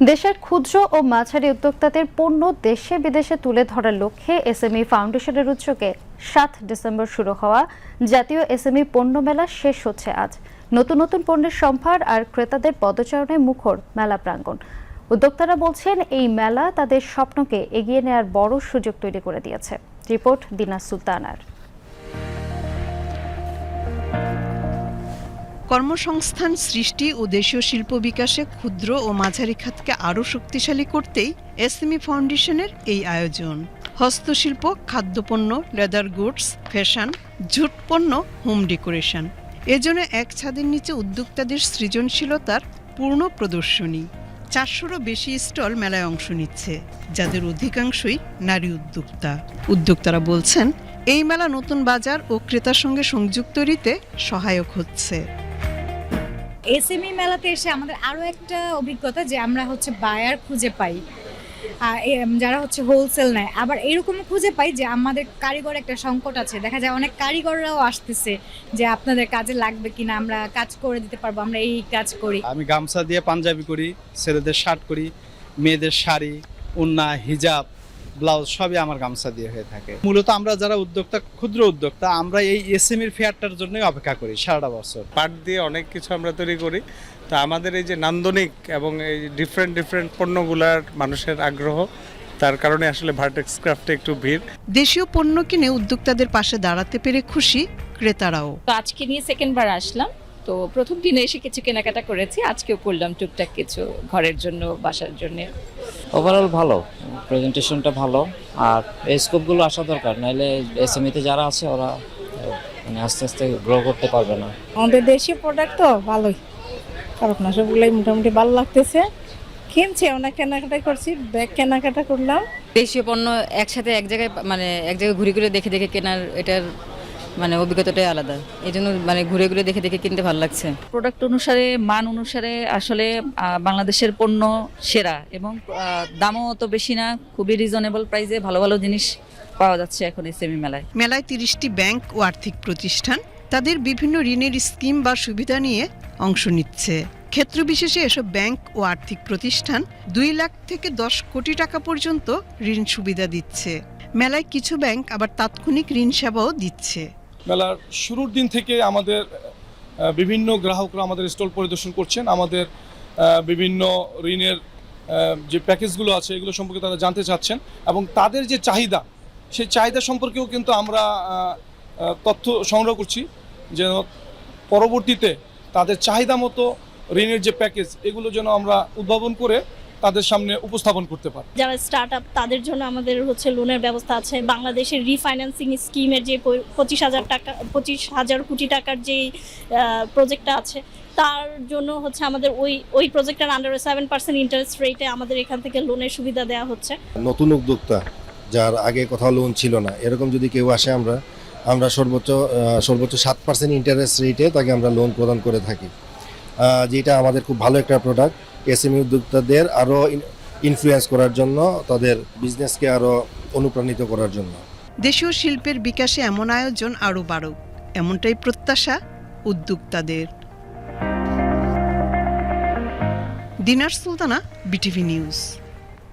দেশের ক্ষুদ্র ও মাঝারি উদ্যোক্তাদের পণ্য দেশে বিদেশে তুলে ধরার লক্ষ্যে এসএমই ফাউন্ডেশনের উদ্যোগে ৭ ডিসেম্বর শুরু হওয়া জাতীয় এসএমই পণ্য মেলা শেষ হচ্ছে আজ। নতুন নতুন পণ্যের সম্ভার আর ক্রেতাদের পদচারণে মুখর মেলা প্রাঙ্গণ। উদ্যোক্তারা বলছেন এই মেলা তাদের স্বপ্নকে এগিয়ে নেওয়ার বড় সুযোগ তৈরি করে দিয়েছে। রিপোর্ট দিনা সুলতানার। কর্মসংস্থান সৃষ্টি ও দেশীয় শিল্প বিকাশে ক্ষুদ্র ও মাঝারি খাতকে আরও শক্তিশালী করতেই এসএমই ফাউন্ডেশনের এই আয়োজন। হস্তশিল্প, খাদ্যপণ্য, লেদার গুডস, ফ্যাশন, জুট পণ্য, হোম ডেকোরেশন, এজন্য এক ছাদের নিচে উদ্যোক্তাদের সৃজনশীলতার পূর্ণ প্রদর্শনী। ৪০০রও বেশি স্টল মেলায় অংশ নিচ্ছে, যাদের অধিকাংশই নারী উদ্যোক্তারা বলছেন এই মেলা নতুন বাজার ও ক্রেতার সঙ্গে সংযোগ তৈরিতে সহায়ক হচ্ছে। এসএমই মেলাতে এসে আমাদের আরও একটা অভিজ্ঞতা যে আমরা বায়ার খুঁজে পাই, যারা হোলসেল নেয়। আবার এরকম খুঁজে পাই যে আমাদের কারিগর একটা সংকট আছে, দেখা যায় অনেক কারিগররাও আসতেছে যে আপনাদের কাজে লাগবে কিনা, আমরা কাজ করে দিতে পারবো, আমরা এই কাজ করি। আমি গামছা দিয়ে পাঞ্জাবি করি, ছেলেদের শার্ট করি, মেয়েদের শাড়ি, ওড়না, হিজাব, ব্লাউজ সবই আমার গামছা দিয়ে হয়ে থাকে। মূলত আমরা যারা উদ্যোক্তা, ক্ষুদ্র উদ্যোক্তা, আমরা এই এসএমইর ফেয়ারটার জন্যই অপেক্ষা করি সারাটা বছর। পাট দিয়ে অনেক কিছু আমরা তৈরি করি, তা আমাদের এই যে নান্দনিক এবং এই ডিফারেন্ট পণ্যগুলার মানুষের আগ্রহ, তার কারণে আসলে ভার্টেক্স ক্রাফটে একটু ভিড়। দেশীয় পণ্য কিনে উদ্যোক্তাদের পাশে দাঁড়াতে পেরে খুশি ক্রেতারাও। তো আজকে নিয়ে সেকেন্ডবার আসলাম, তো প্রথম দিনে এসে কিছু কেনাকাটা করেছি, আজকেও করলাম টুকটাক কিছু ঘরের জন্য, বাসার জন্য। ওভারঅল ভালো, প্রেজেন্টেশনটা ভালো, আর এই স্কোপগুলো আসা দরকার, নাহলে এসএমইতে যারা আছে ওরা আস্তে আস্তে গ্রো করতে পারবে না। আমাদের দেশীয় প্রোডাক্ট তো ভালোই, খারাপ না, সবগুলোই মোটামুটি ভালো লাগতেছে। কিনছি, অনেক কেনাকাটা করছি, ব্যাগ কেনাকাটা করলাম। দেশীয় পণ্য একসাথে এক জায়গায় ঘুরে ঘুরে দেখে দেখে কেনার এটার অভিজ্ঞতাটাই আলাদা, এই জন্য ঘুরে ঘুরে দেখে দেখে কিনতে ভালো লাগছে। প্রোডাক্ট অনুসারে, মান অনুসারে আসলে বাংলাদেশের পণ্য সেরা, এবং দামও অত বেশি না, খুবই রিজনেবল প্রাইসে ভালো ভালো জিনিস পাওয়া যাচ্ছে এখন এসএমই মেলায়। মেলায় ৩০টি ব্যাংক ও আর্থিক প্রতিষ্ঠান তাদের বিভিন্ন ঋণের স্কিম বা সুবিধা নিয়ে অংশ নিচ্ছে। ক্ষেত্র বিশেষে এসব ব্যাংক ও আর্থিক প্রতিষ্ঠান ২ লাখ থেকে ১০ কোটি টাকা পর্যন্ত ঋণ সুবিধা দিচ্ছে। মেলায় কিছু ব্যাংক আবার তাৎক্ষণিক ঋণ সেবাও দিচ্ছে। মেলার শুরুর দিন থেকে আমাদের বিভিন্ন গ্রাহকরা আমাদের স্টল পরিদর্শন করছেন, আমাদের বিভিন্ন ঋণের যে প্যাকেজগুলো আছে এগুলো সম্পর্কে তারা জানতে চাচ্ছেন, এবং তাদের যে চাহিদা, সেই চাহিদা সম্পর্কেও কিন্তু আমরা তথ্য সংগ্রহ করছি, যেন পরবর্তীতে তাদের চাহিদা মতো ঋণের যে প্যাকেজ এগুলো যেন আমরা উদ্ভাবন করে তাদের সামনে উপস্থাপন করতে পারি। যারা স্টার্ট আপ তাদের জন্য আমাদের লোনের ব্যবস্থা আছে। বাংলাদেশের রিফাইন্যান্সিং স্কিমের যে ২৫,০০০ কোটি টাকার যে প্রজেক্টটা আছে, তার জন্য আমাদের ওই প্রজেক্টের আন্ডারে 7% ইন্টারেস্ট রেটে আমাদের এখান থেকে লোনের সুবিধা দেওয়া হচ্ছে। নতুন উদ্যোক্তা যার আগে কোথাও লোন ছিল না, এরকম যদি কেউ আসে আমরা সর্বোচ্চ 7% ইন্টারেস্ট রেটে তাকে আমরা লোন প্রদান করে থাকি, যেটা আমাদের খুব ভালো একটা প্রোডাক্ট এসএমই উদ্যোক্তাদের আরও ইনফ্লুয়েন্স করার জন্য, তাদের বিজনেসকে আরও অনুপ্রাণিত করার জন্য। দেশীয় শিল্পের বিকাশে এমন আয়োজন আরও বাড়ুক, এমনটাই প্রত্যাশা উদ্যোক্তাদের। দিনার সুলতানা, বিটিভি নিউজ।